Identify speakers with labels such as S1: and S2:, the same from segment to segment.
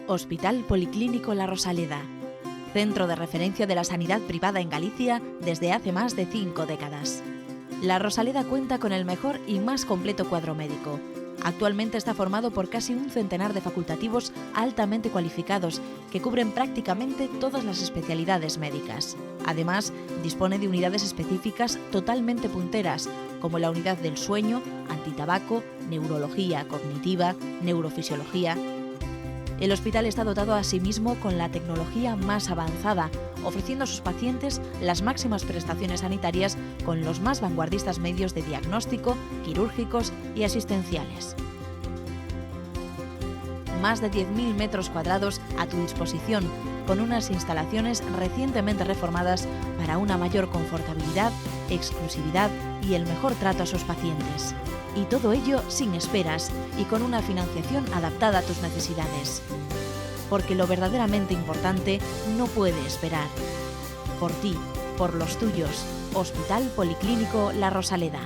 S1: Hospital Policlínico La Rosaleda, centro de referencia de la sanidad privada en Galicia desde hace más de 5 décadas. La Rosaleda cuenta con el mejor y más completo cuadro médico. Actualmente está formado por casi un centenar de facultativos altamente cualificados que cubren prácticamente todas las especialidades médicas. Además, dispone de unidades específicas totalmente punteras, como la unidad del sueño, antitabaco, neurología cognitiva, neurofisiología. El hospital está dotado asimismo con la tecnología más avanzada, ofreciendo a sus pacientes las máximas prestaciones sanitarias con los más vanguardistas medios de diagnóstico, quirúrgicos y asistenciales. Más de 10.000 metros cuadrados a tu disposición, con unas instalaciones recientemente reformadas para una mayor confortabilidad, exclusividad y el mejor trato a sus pacientes. Y todo ello sin esperas y con una financiación adaptada a tus necesidades. Porque lo verdaderamente importante no puede esperar. Por ti, por los tuyos. Hospital Policlínico La Rosaleda.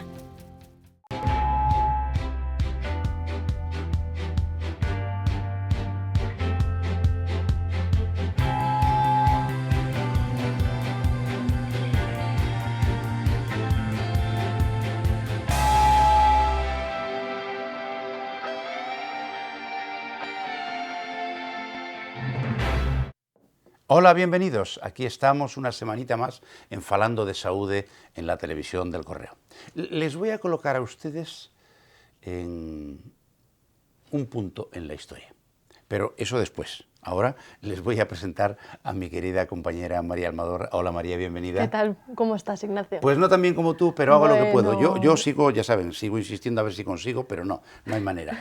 S2: Hola, bienvenidos. Aquí estamos una semanita más en Falando de Saúde en la televisión del Correo. Les voy a colocar a ustedes en un punto en la historia, pero eso después. Ahora les voy a presentar a mi querida compañera María Almador. Hola María, bienvenida.
S3: ¿Qué tal? ¿Cómo estás, Ignacio?
S2: Pues no tan bien como tú, pero hago lo que puedo.
S3: Bueno.
S2: Yo sigo, ya saben, sigo insistiendo a ver si consigo, pero no hay manera.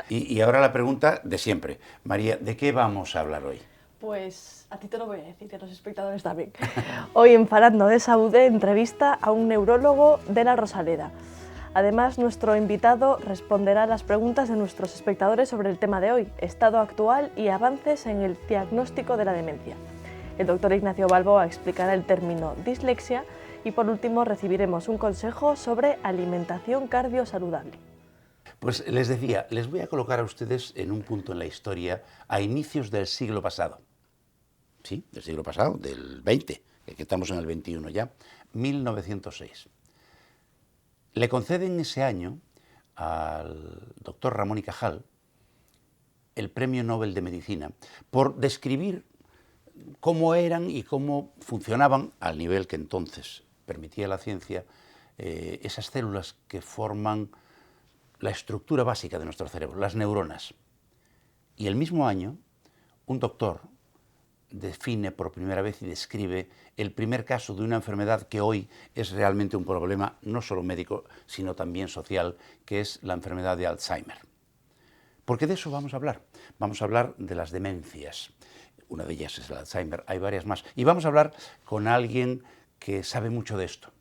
S2: Y ahora la pregunta de siempre. María, ¿de qué vamos a hablar hoy?
S3: Pues a ti te lo voy a decir y a los espectadores también. Hoy en Falando de Saúde entrevista a un neurólogo de La Rosaleda. Además, nuestro invitado responderá a las preguntas de nuestros espectadores sobre el tema de hoy, estado actual y avances en el diagnóstico de la demencia. El doctor Ignacio Balboa explicará el término dislexia y por último recibiremos un consejo sobre alimentación cardiosaludable.
S2: Pues les decía, les voy a colocar a ustedes en un punto en la historia a inicios del siglo pasado. Sí, del siglo pasado, del 20, que estamos en el 21 ya, 1906. Le conceden ese año al doctor Ramón y Cajal el Premio Nobel de Medicina por describir cómo eran y cómo funcionaban, al nivel que entonces permitía la ciencia, esas células que forman la estructura básica de nuestro cerebro, las neuronas. Y el mismo año, un doctor define por primera vez y describe el primer caso de una enfermedad que hoy es realmente un problema no solo médico, sino también social, que es la enfermedad de Alzheimer. Porque de eso vamos a hablar. Vamos a hablar de las demencias. Una de ellas es el Alzheimer, hay varias más. Y vamos a hablar con alguien que sabe mucho de esto.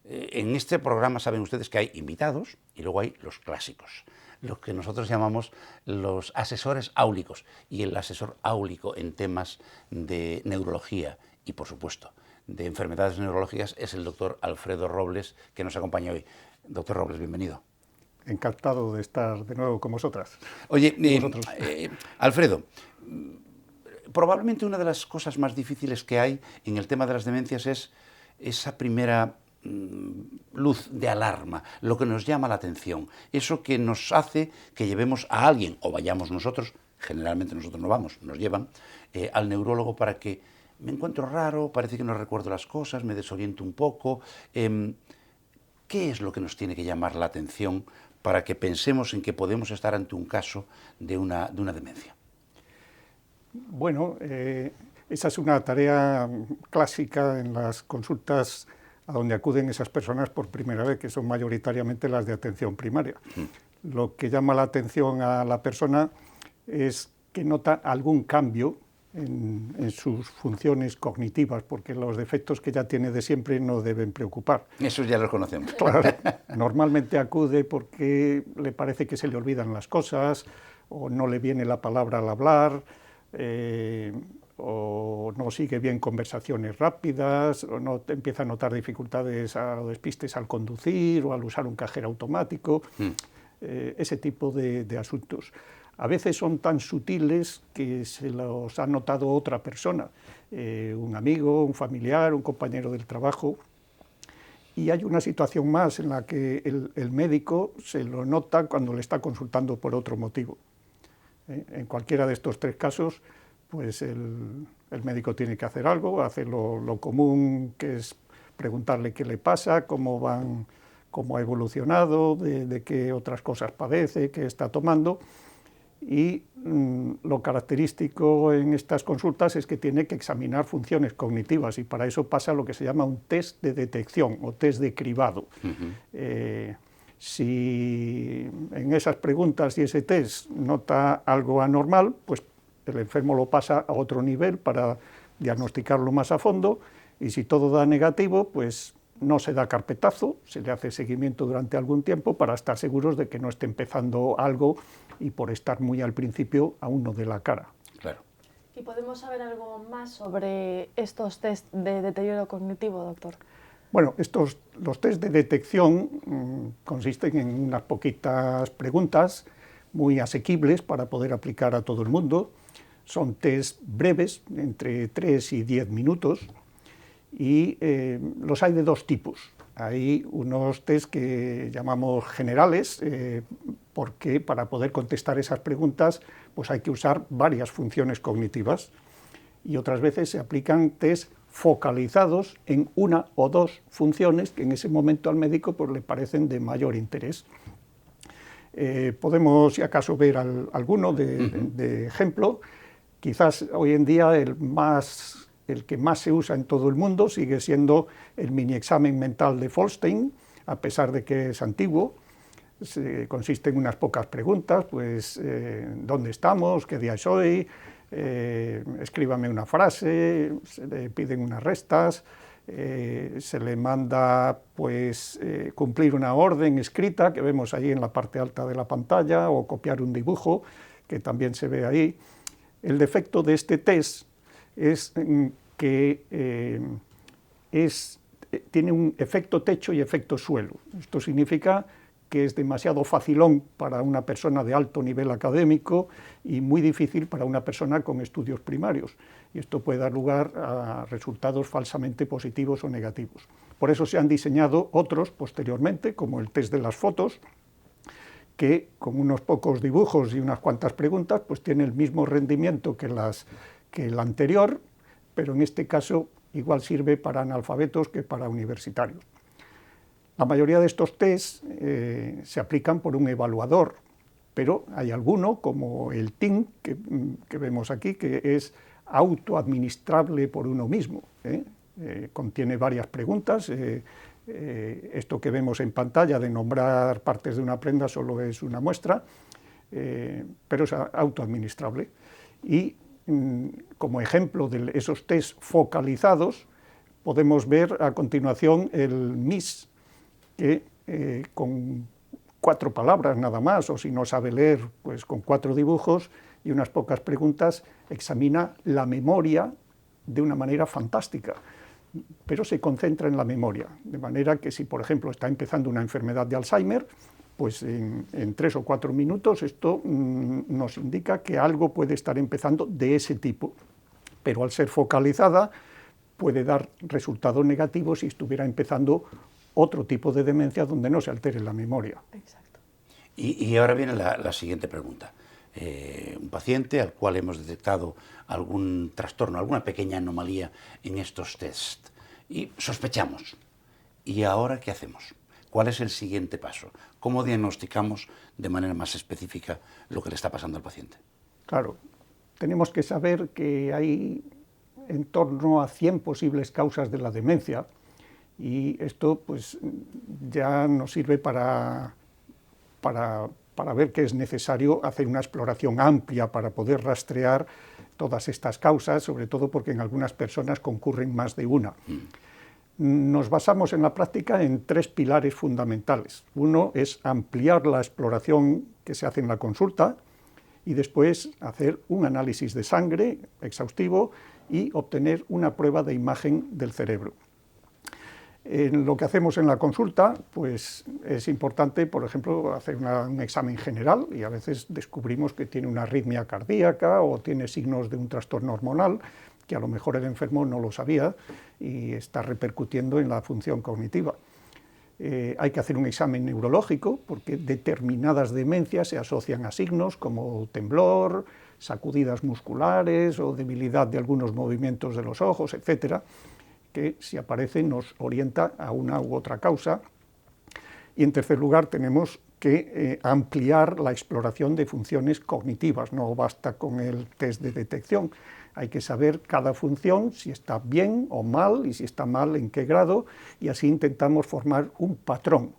S2: En este programa saben ustedes que hay invitados y luego hay los clásicos, lo que nosotros llamamos los asesores áulicos, y el asesor áulico en temas de neurología y, por supuesto, de enfermedades neurológicas es el doctor Alfredo Robles, que nos acompaña hoy. Doctor Robles, bienvenido.
S4: Encantado de estar de nuevo con vosotras.
S2: Oye, Alfredo, probablemente una de las cosas más difíciles que hay en el tema de las demencias es esa primera luz de alarma, lo que nos llama la atención, eso que nos hace que llevemos a alguien, o vayamos nosotros, generalmente nosotros no vamos, nos llevan al neurólogo para que me encuentro raro, parece que no recuerdo las cosas, me desoriento un poco. ¿Qué es lo que nos tiene que llamar la atención para que pensemos en que podemos estar ante un caso de una demencia?
S4: Bueno, esa es una tarea clásica en las consultas a donde acuden esas personas por primera vez, que son mayoritariamente las de atención primaria. Lo que llama la atención a la persona es que nota algún cambio en sus funciones cognitivas, porque los defectos que ya tiene de siempre no deben preocupar.
S2: Esos ya los conocemos.
S4: Claro, normalmente acude porque le parece que se le olvidan las cosas, o no le viene la palabra al hablar, o no sigue bien conversaciones rápidas, o no empieza a notar dificultades o despistes al conducir o al usar un cajero automático, ese tipo de asuntos. A veces son tan sutiles que se los ha notado otra persona, un amigo, un familiar, un compañero del trabajo. Y hay una situación más en la que el médico se lo nota cuando le está consultando por otro motivo. En cualquiera de estos tres casos, pues el médico tiene que hacer algo, hacer lo común, que es preguntarle qué le pasa, cómo ha evolucionado, de qué otras cosas padece, qué está tomando. Y lo característico en estas consultas es que tiene que examinar funciones cognitivas, y para eso pasa lo que se llama un test de detección o test de cribado. Si en esas preguntas y ese test nota algo anormal, pues el enfermo lo pasa a otro nivel para diagnosticarlo más a fondo, y si todo da negativo, pues no se da carpetazo, se le hace seguimiento durante algún tiempo para estar seguros de que no esté empezando algo y por estar muy al principio aún no dé la cara.
S2: Claro.
S3: ¿Y podemos saber algo más sobre estos test de deterioro cognitivo, doctor?
S4: Bueno, los test de detección consisten en unas poquitas preguntas muy asequibles para poder aplicar a todo el mundo. Son test breves, entre 3 y 10 minutos, y los hay de dos tipos. Hay unos test que llamamos generales, porque para poder contestar esas preguntas pues hay que usar varias funciones cognitivas, y otras veces se aplican test focalizados en una o dos funciones que en ese momento al médico pues le parecen de mayor interés. Podemos, si acaso, ver alguno de ejemplo. Quizás hoy en día el que más se usa en todo el mundo sigue siendo el mini examen mental de Folstein, a pesar de que es antiguo. Consiste en unas pocas preguntas, pues ¿dónde estamos?, ¿qué día es hoy?, escríbame una frase, se le piden unas restas, se le manda pues cumplir una orden escrita que vemos ahí en la parte alta de la pantalla, o copiar un dibujo que también se ve ahí. El defecto de este test es que tiene un efecto techo y efecto suelo. Esto significa que es demasiado facilón para una persona de alto nivel académico y muy difícil para una persona con estudios primarios. Y esto puede dar lugar a resultados falsamente positivos o negativos. Por eso se han diseñado otros posteriormente, como el test de las fotos, que con unos pocos dibujos y unas cuantas preguntas pues tiene el mismo rendimiento que el anterior, pero en este caso igual sirve para analfabetos que para universitarios. La mayoría de estos tests se aplican por un evaluador, pero hay alguno, como el TIN, que vemos aquí, que es autoadministrable por uno mismo. Contiene varias preguntas. Esto que vemos en pantalla de nombrar partes de una prenda solo es una muestra, pero es autoadministrable. Y como ejemplo de esos test focalizados, podemos ver a continuación el MIS, que con 4 palabras nada más, o si no sabe leer, pues con 4 dibujos y unas pocas preguntas, examina la memoria de una manera fantástica, pero se concentra en la memoria, de manera que si, por ejemplo, está empezando una enfermedad de Alzheimer, pues en 3 o 4 minutos esto nos indica que algo puede estar empezando de ese tipo, pero al ser focalizada puede dar resultados negativos si estuviera empezando otro tipo de demencia donde no se altere la memoria.
S3: Exacto.
S2: Y ahora viene la siguiente pregunta. Un paciente al cual hemos detectado algún trastorno, alguna pequeña anomalía en estos test, y sospechamos. ¿Y ahora qué hacemos? ¿Cuál es el siguiente paso? ¿Cómo diagnosticamos de manera más específica lo que le está pasando al paciente?
S4: Claro, tenemos que saber que hay en torno a 100 posibles causas de la demencia, y esto pues ya nos sirve para ver que es necesario hacer una exploración amplia para poder rastrear todas estas causas, sobre todo porque en algunas personas concurren más de una. Nos basamos en la práctica en 3 pilares fundamentales. Uno es ampliar la exploración que se hace en la consulta, y después hacer un análisis de sangre exhaustivo y obtener una prueba de imagen del cerebro. En lo que hacemos en la consulta, pues es importante, por ejemplo, hacer un examen general y a veces descubrimos que tiene una arritmia cardíaca o tiene signos de un trastorno hormonal, que a lo mejor el enfermo no lo sabía y está repercutiendo en la función cognitiva. Hay que hacer un examen neurológico porque determinadas demencias se asocian a signos como temblor, sacudidas musculares o debilidad de algunos movimientos de los ojos, etcétera, que si aparece nos orienta a una u otra causa. Y en tercer lugar tenemos que ampliar la exploración de funciones cognitivas, no basta con el test de detección, hay que saber cada función, si está bien o mal, y si está mal, en qué grado, y así intentamos formar un patrón.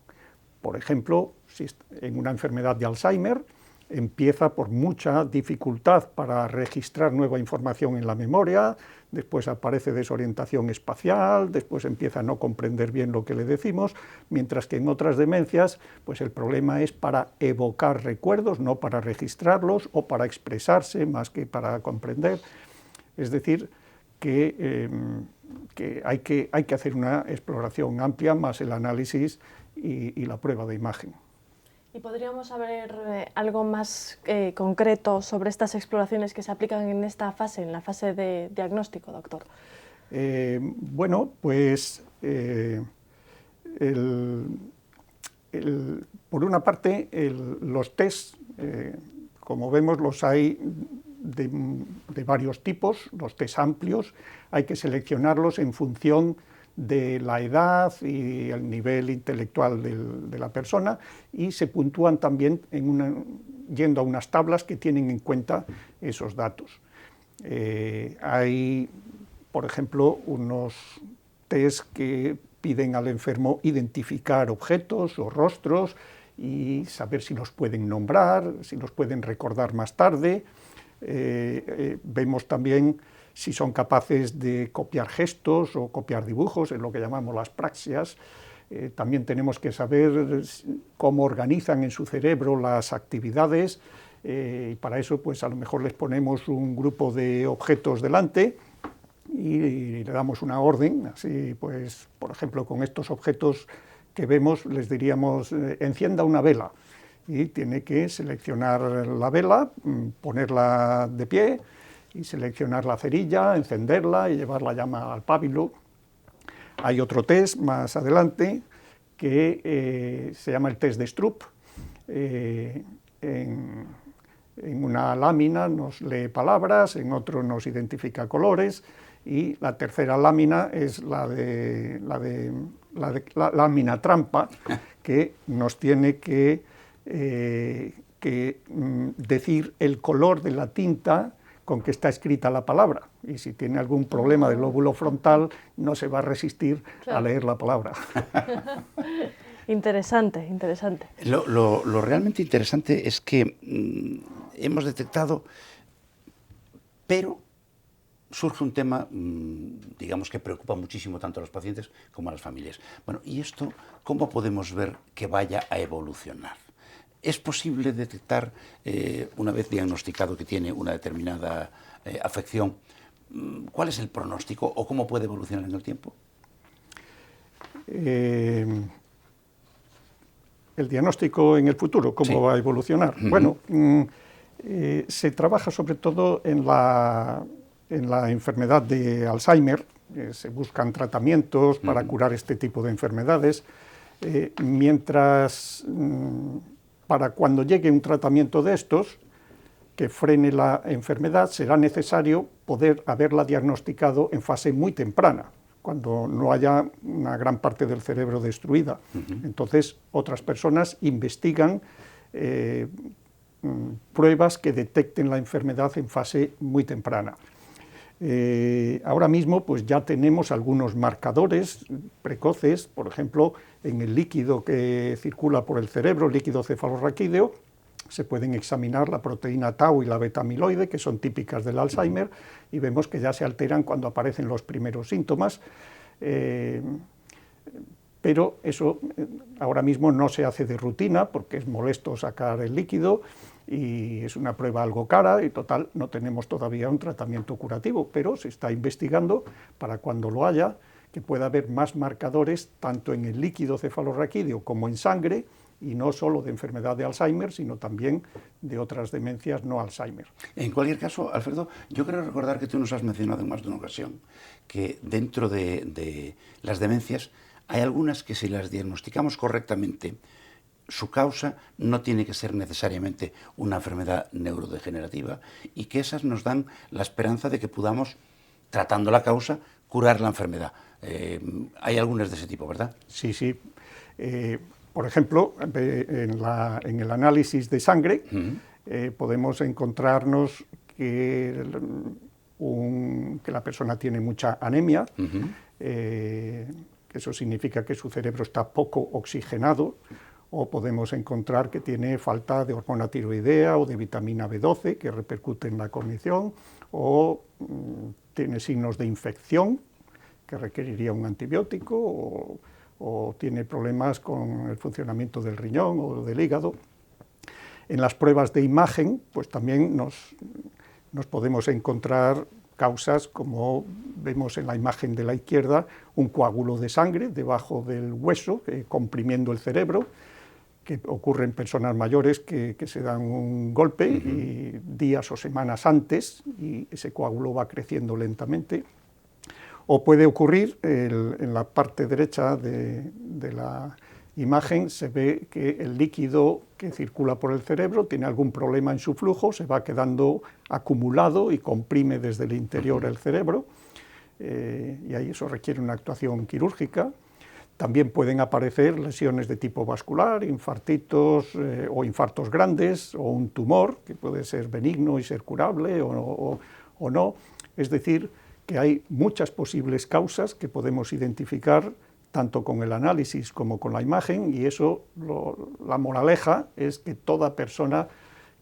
S4: Por ejemplo, si en una enfermedad de Alzheimer empieza por mucha dificultad para registrar nueva información en la memoria, después aparece desorientación espacial, después empieza a no comprender bien lo que le decimos, mientras que en otras demencias pues el problema es para evocar recuerdos, no para registrarlos o para expresarse más que para comprender. Es decir, que hay que hacer una exploración amplia, más el análisis y la prueba de imagen.
S3: ¿Y podríamos saber algo más concreto sobre estas exploraciones que se aplican en esta fase, en la fase de diagnóstico, doctor?
S4: Bueno, pues por una parte los test, como vemos, los hay de varios tipos, los test amplios, hay que seleccionarlos en función de la edad y el nivel intelectual de la persona, y se puntúan también yendo a unas tablas que tienen en cuenta esos datos. Hay, por ejemplo, unos test que piden al enfermo identificar objetos o rostros y saber si los pueden nombrar, si los pueden recordar más tarde. Vemos también si son capaces de copiar gestos o copiar dibujos, es lo que llamamos las praxias. También tenemos que saber cómo organizan en su cerebro las actividades, y para eso pues a lo mejor les ponemos un grupo de objetos delante y le damos una orden, así pues, por ejemplo, con estos objetos que vemos les diríamos encienda una vela, y tiene que seleccionar la vela, ponerla de pie y seleccionar la cerilla, encenderla y llevar la llama al pábilo. Hay otro test más adelante que se llama el test de Stroop. En una lámina nos lee palabras, en otro nos identifica colores, y la tercera lámina es la lámina trampa, que nos tiene que decir el color de la tinta con que está escrita la palabra, y si tiene algún problema del lóbulo frontal no se va a resistir a leer la palabra.
S3: Interesante, interesante.
S2: Lo realmente interesante es que hemos detectado, pero surge un tema, digamos, que preocupa muchísimo tanto a los pacientes como a las familias. Bueno, ¿y esto cómo podemos ver que vaya a evolucionar? ¿Es posible detectar, una vez diagnosticado que tiene una determinada afección, cuál es el pronóstico o cómo puede evolucionar en el tiempo?
S4: El diagnóstico en el futuro, ¿cómo va a evolucionar? Bueno, se trabaja sobre todo en la enfermedad de Alzheimer, se buscan tratamientos para curar este tipo de enfermedades, mientras para cuando llegue un tratamiento de estos que frene la enfermedad, será necesario poder haberla diagnosticado en fase muy temprana, cuando no haya una gran parte del cerebro destruida. Entonces, otras personas investigan pruebas que detecten la enfermedad en fase muy temprana. Ahora mismo pues ya tenemos algunos marcadores precoces, por ejemplo, en el líquido que circula por el cerebro, el líquido cefalorraquídeo, se pueden examinar la proteína tau y la beta-amiloide, que son típicas del Alzheimer, y vemos que ya se alteran cuando aparecen los primeros síntomas, pero eso ahora mismo no se hace de rutina porque es molesto sacar el líquido y es una prueba algo cara y total no tenemos todavía un tratamiento curativo, pero se está investigando para cuando lo haya que pueda haber más marcadores tanto en el líquido cefalorraquídeo como en sangre, y no solo de enfermedad de Alzheimer, sino también de otras demencias no Alzheimer.
S2: En cualquier caso, Alfredo, yo creo recordar que tú nos has mencionado en más de una ocasión que dentro de las demencias hay algunas que si las diagnosticamos correctamente, su causa no tiene que ser necesariamente una enfermedad neurodegenerativa y que esas nos dan la esperanza de que podamos, tratando la causa, curar la enfermedad. Hay algunas de ese tipo, ¿verdad?
S4: Sí, sí. Por ejemplo, en el análisis de sangre podemos encontrarnos que la persona tiene mucha anemia, que eso significa que su cerebro está poco oxigenado, o podemos encontrar que tiene falta de hormona tiroidea o de vitamina B12, que repercute en la cognición, o tiene signos de infección, que requeriría un antibiótico, o tiene problemas con el funcionamiento del riñón o del hígado. En las pruebas de imagen, pues también nos podemos encontrar causas, como vemos en la imagen de la izquierda, un coágulo de sangre debajo del hueso, comprimiendo el cerebro, que ocurre en personas mayores que se dan un golpe y días o semanas antes, y ese coágulo va creciendo lentamente. O puede ocurrir, en la parte derecha de la imagen se ve que el líquido que circula por el cerebro tiene algún problema en su flujo, se va quedando acumulado y comprime desde el interior el cerebro, y ahí eso requiere una actuación quirúrgica. También pueden aparecer lesiones de tipo vascular, infartitos o infartos grandes, o un tumor que puede ser benigno y ser curable o no. Es decir, que hay muchas posibles causas que podemos identificar tanto con el análisis como con la imagen, y eso, la moraleja es que toda persona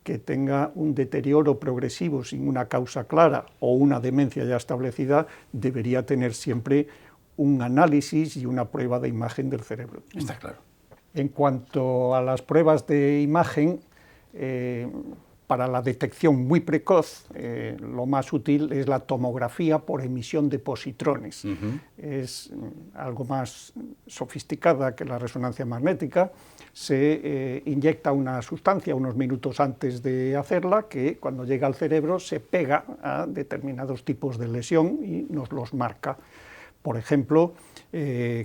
S4: que tenga un deterioro progresivo sin una causa clara o una demencia ya establecida debería tener siempre un análisis y una prueba de imagen del cerebro.
S2: Está claro.
S4: En cuanto a las pruebas de imagen, para la detección muy precoz, lo más útil es la tomografía por emisión de positrones. Es algo más sofisticada que la resonancia magnética. Se inyecta una sustancia unos minutos antes de hacerla, que cuando llega al cerebro se pega a determinados tipos de lesión y nos los marca. Por ejemplo,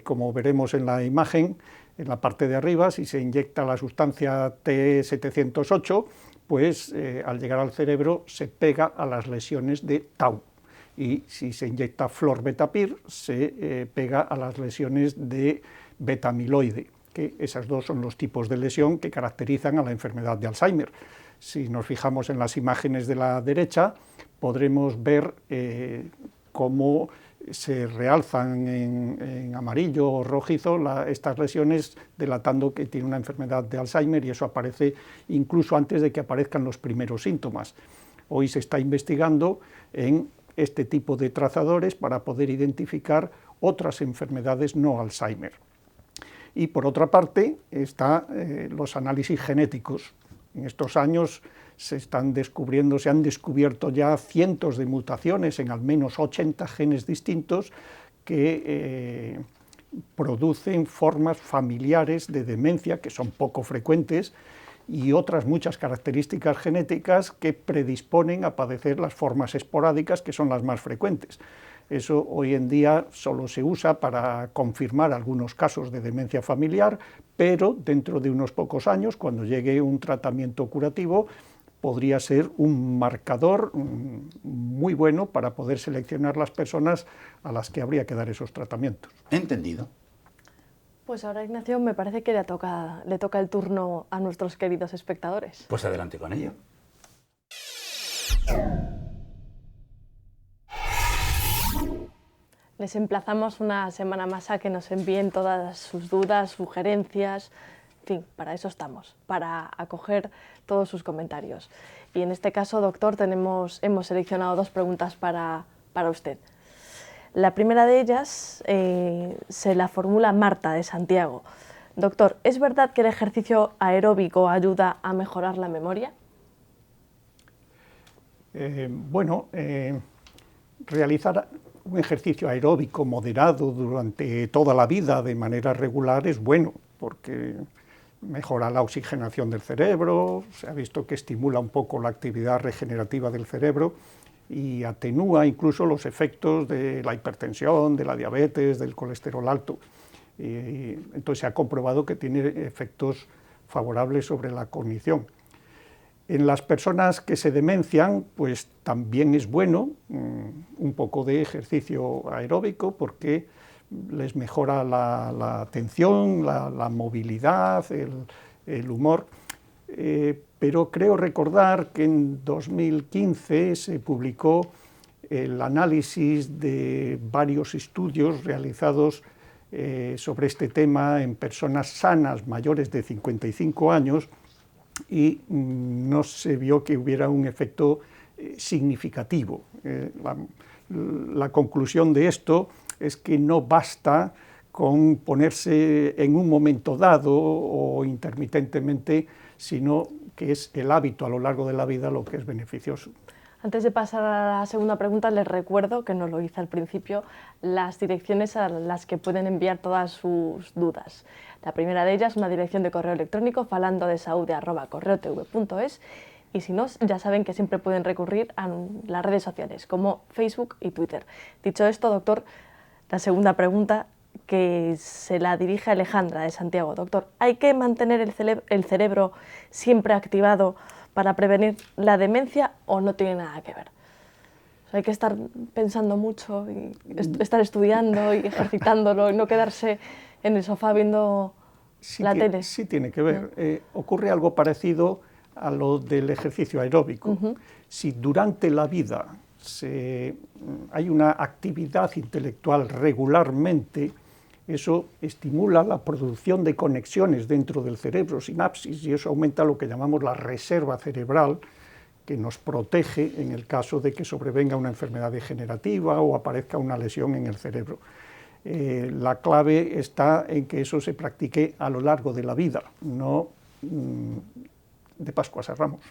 S4: como veremos en la imagen, en la parte de arriba, si se inyecta la sustancia T708, pues al llegar al cerebro se pega a las lesiones de tau. Y si se inyecta fluorbetapir, se pega a las lesiones de beta-amiloide, que esas dos son los tipos de lesión que caracterizan a la enfermedad de Alzheimer. Si nos fijamos en las imágenes de la derecha, podremos ver cómo se realzan en amarillo o rojizo estas lesiones, delatando que tiene una enfermedad de Alzheimer, y eso aparece incluso antes de que aparezcan los primeros síntomas. Hoy se está investigando en este tipo de trazadores para poder identificar otras enfermedades no Alzheimer. Y por otra parte están los análisis genéticos. En estos años se han descubierto ya cientos de mutaciones en al menos 80 genes distintos que producen formas familiares de demencia que son poco frecuentes, y otras muchas características genéticas que predisponen a padecer las formas esporádicas, que son las más frecuentes. Eso hoy en día solo se usa para confirmar algunos casos de demencia familiar, pero dentro de unos pocos años, cuando llegue un tratamiento curativo, podría ser un marcador muy bueno para poder seleccionar las personas a las que habría que dar esos tratamientos.
S2: Entendido.
S3: Pues ahora, Ignacio, me parece que le toca el turno a nuestros queridos espectadores.
S2: Pues adelante con ello.
S3: Les emplazamos una semana más a que nos envíen todas sus dudas, sugerencias. En fin, para eso estamos, para acoger todos sus comentarios. Y en este caso, doctor, hemos seleccionado 2 preguntas para usted. La primera de ellas se la formula Marta, de Santiago. Doctor, ¿es verdad que el ejercicio aeróbico ayuda a mejorar la memoria?
S4: realizar un ejercicio aeróbico moderado durante toda la vida de manera regular es bueno, porque mejora la oxigenación del cerebro, se ha visto que estimula un poco la actividad regenerativa del cerebro y atenúa incluso los efectos de la hipertensión, de la diabetes, del colesterol alto. Entonces se ha comprobado que tiene efectos favorables sobre la cognición. En las personas que se demencian, pues también es bueno un poco de ejercicio aeróbico porque les mejora la atención, la movilidad, el humor. Pero creo recordar que en 2015 se publicó el análisis de varios estudios realizados sobre este tema en personas sanas mayores de 55 años y no se vio que hubiera un efecto significativo. La conclusión de esto es que no basta con ponerse en un momento dado o intermitentemente, sino que es el hábito a lo largo de la vida lo que es beneficioso.
S3: Antes de pasar a la segunda pregunta, les recuerdo, que nos lo hice al principio, las direcciones a las que pueden enviar todas sus dudas. La primera de ellas, una dirección de correo electrónico, falandodesaude@correotv.es, y si no, ya saben que siempre pueden recurrir a las redes sociales, como Facebook y Twitter. Dicho esto, doctor, la segunda pregunta, que se la dirige a Alejandra de Santiago. Doctor, ¿hay que mantener el cerebro siempre activado para prevenir la demencia o no tiene nada que ver? O sea, hay que estar pensando mucho y estar estudiando y ejercitándolo y no quedarse en el sofá viendo la tele.
S4: Sí tiene que ver. Ocurre algo parecido a lo del ejercicio aeróbico. Si durante la vida hay una actividad intelectual regularmente, eso estimula la producción de conexiones dentro del cerebro, sinapsis, y eso aumenta lo que llamamos la reserva cerebral, que nos protege en el caso de que sobrevenga una enfermedad degenerativa o aparezca una lesión en el cerebro. La clave está en que eso se practique a lo largo de la vida, no de Pascuas a Ramos.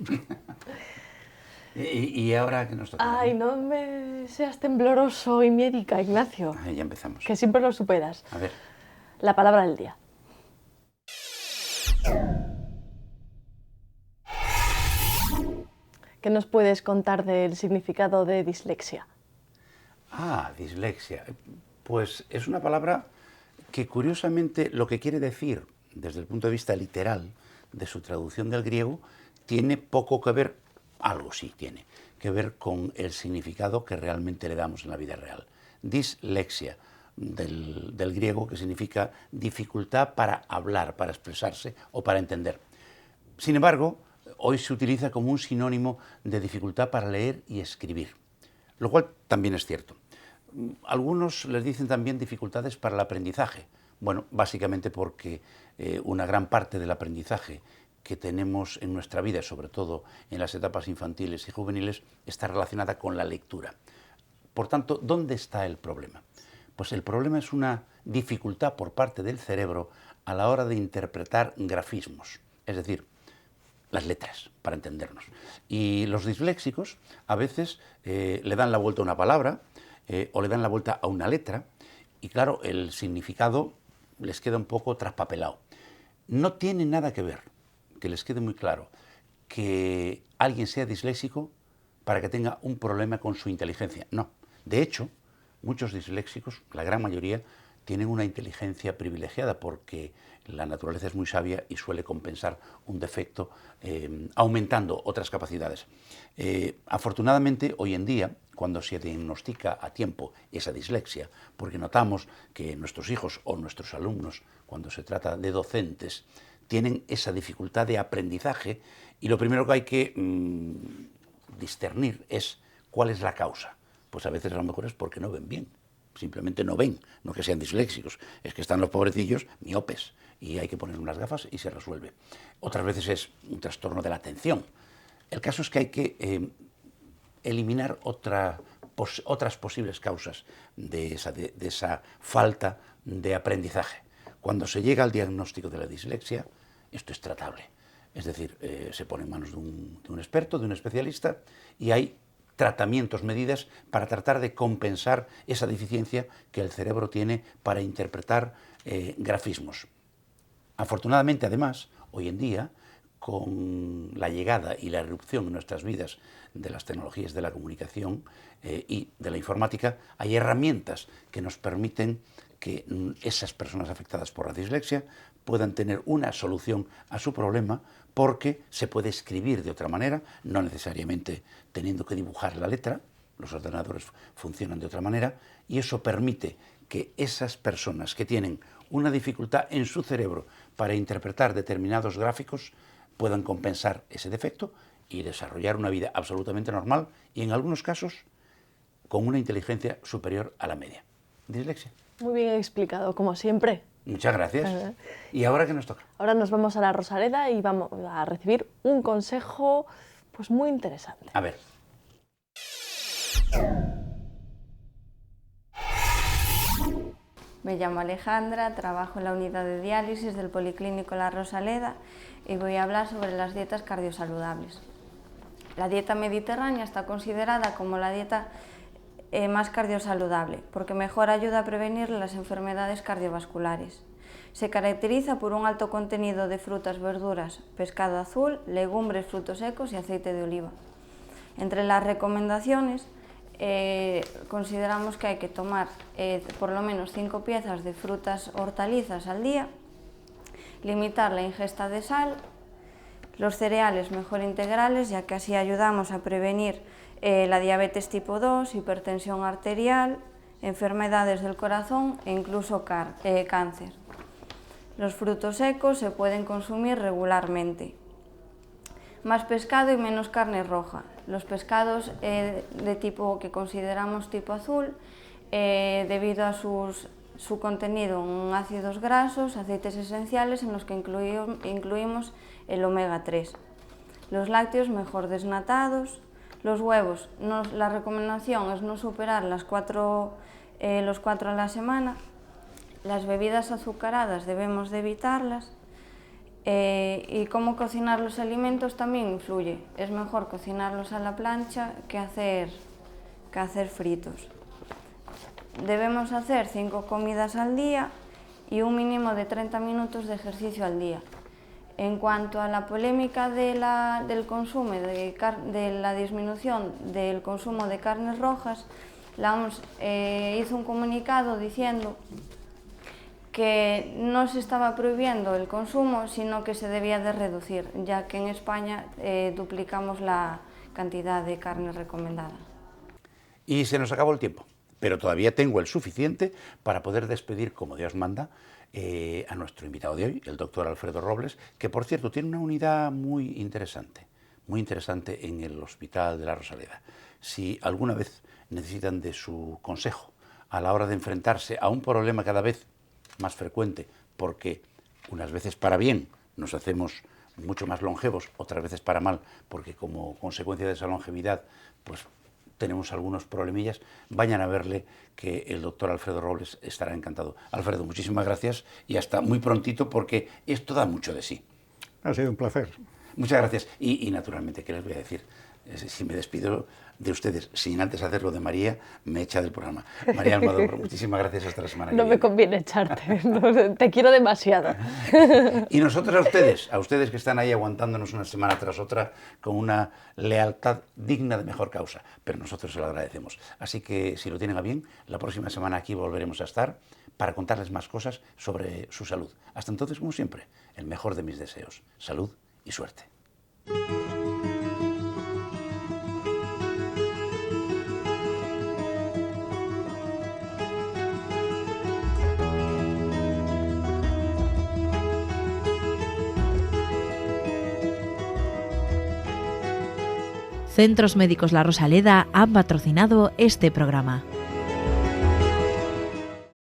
S2: ¿Y ahora qué nos toca?
S3: Ay, no me seas tembloroso y médica, Ignacio.
S2: Ya empezamos.
S3: Que siempre lo superas.
S2: A ver.
S3: La palabra del día. ¿Qué nos puedes contar del significado de dislexia?
S2: Dislexia. Pues es una palabra que curiosamente lo que quiere decir desde el punto de vista literal de su traducción del griego tiene poco que ver, algo sí tiene que ver con el significado que realmente le damos en la vida real. Dislexia, del griego, que significa dificultad para hablar, para expresarse o para entender. Sin embargo, hoy se utiliza como un sinónimo de dificultad para leer y escribir, lo cual también es cierto. Algunos les dicen también dificultades para el aprendizaje. Bueno, básicamente porque una gran parte del aprendizaje que tenemos en nuestra vida, sobre todo en las etapas infantiles y juveniles, está relacionada con la lectura. Por tanto, ¿dónde está el problema? Pues el problema es una dificultad por parte del cerebro a la hora de interpretar grafismos, es decir, las letras, para entendernos. Y los disléxicos a veces le dan la vuelta a una palabra o le dan la vuelta a una letra y claro, el significado les queda un poco traspapelado. No tiene nada que ver, que les quede muy claro, que alguien sea disléxico para que tenga un problema con su inteligencia. No. De hecho, muchos disléxicos, la gran mayoría, tienen una inteligencia privilegiada porque la naturaleza es muy sabia y suele compensar un defecto aumentando otras capacidades. Afortunadamente, hoy en día, cuando se diagnostica a tiempo esa dislexia, porque notamos que nuestros hijos o nuestros alumnos, cuando se trata de docentes, tienen esa dificultad de aprendizaje y lo primero que hay que discernir es cuál es la causa. Pues a veces a lo mejor es porque no ven bien, simplemente no ven, no que sean disléxicos, es que están los pobrecillos miopes y hay que poner unas gafas y se resuelve. Otras veces es un trastorno de la atención. El caso es que hay que eliminar otras posibles causas de esa falta de aprendizaje. Cuando se llega al diagnóstico de la dislexia, esto es tratable. Es decir, se pone en manos de un experto, de un especialista, y hay tratamientos, medidas para tratar de compensar esa deficiencia que el cerebro tiene para interpretar grafismos. Afortunadamente, además, hoy en día, con la llegada y la irrupción en nuestras vidas de las tecnologías de la comunicación y de la informática, hay herramientas que nos permiten que esas personas afectadas por la dislexia puedan tener una solución a su problema, porque se puede escribir de otra manera, no necesariamente teniendo que dibujar la letra. Los ordenadores funcionan de otra manera, y eso permite que esas personas que tienen una dificultad en su cerebro para interpretar determinados gráficos puedan compensar ese defecto y desarrollar una vida absolutamente normal, y en algunos casos con una inteligencia superior a la media. Dislexia.
S3: Muy bien explicado, como siempre.
S2: Muchas gracias. ¿Y ahora qué nos toca?
S3: Ahora nos vamos a la Rosaleda y vamos a recibir un consejo pues muy interesante.
S2: A ver.
S5: Me llamo Alejandra, trabajo en la unidad de diálisis del Policlínico La Rosaleda y voy a hablar sobre las dietas cardiosaludables. La dieta mediterránea está considerada como la dieta más cardiosaludable, porque mejor ayuda a prevenir las enfermedades cardiovasculares. Se caracteriza por un alto contenido de frutas, verduras, pescado azul, legumbres, frutos secos y aceite de oliva. Entre las recomendaciones, consideramos que hay que tomar por lo menos 5 piezas de frutas hortalizas al día, limitar la ingesta de sal, los cereales mejor integrales, ya que así ayudamos a prevenir la diabetes tipo 2, hipertensión arterial, enfermedades del corazón e incluso cáncer. Los frutos secos se pueden consumir regularmente. Más pescado y menos carne roja. Los pescados de tipo que consideramos tipo azul, debido a su contenido en ácidos grasos, aceites esenciales en los que incluimos el omega 3. Los lácteos mejor desnatados. Los huevos, la recomendación es no superar los 4 a la semana. Las bebidas azucaradas debemos de evitarlas. Y cómo cocinar los alimentos también influye. Es mejor cocinarlos a la plancha que hacer fritos. Debemos hacer 5 comidas al día y un mínimo de 30 minutos de ejercicio al día. En cuanto a la polémica del consumo, de la disminución del consumo de carnes rojas, la OMS hizo un comunicado diciendo que no se estaba prohibiendo el consumo, sino que se debía de reducir, ya que en España duplicamos la cantidad de carne recomendada.
S2: Y se nos acabó el tiempo, pero todavía tengo el suficiente para poder despedir, como Dios manda, a nuestro invitado de hoy, el doctor Alfredo Robles, que por cierto tiene una unidad muy interesante en el Hospital de La Rosaleda. Si alguna vez necesitan de su consejo a la hora de enfrentarse a un problema cada vez más frecuente, porque unas veces para bien nos hacemos mucho más longevos, otras veces para mal, porque como consecuencia de esa longevidad pues tenemos algunos problemillas, vayan a verle, que el doctor Alfredo Robles estará encantado. Alfredo, muchísimas gracias y hasta muy prontito, porque esto da mucho de sí.
S4: Ha sido un placer.
S2: Muchas gracias. Y naturalmente, ¿qué les voy a decir? Si me despido de ustedes sin antes hacerlo de María, me echa del programa. María Almador, muchísimas gracias, hasta la semana que
S3: viene. No me conviene echarte, te quiero demasiado.
S2: Y nosotros a ustedes que están ahí aguantándonos una semana tras otra con una lealtad digna de mejor causa, pero nosotros se lo agradecemos. Así que si lo tienen a bien, la próxima semana aquí volveremos a estar para contarles más cosas sobre su salud. Hasta entonces, como siempre, el mejor de mis deseos, salud y suerte.
S1: Centros Médicos La Rosaleda han patrocinado este programa.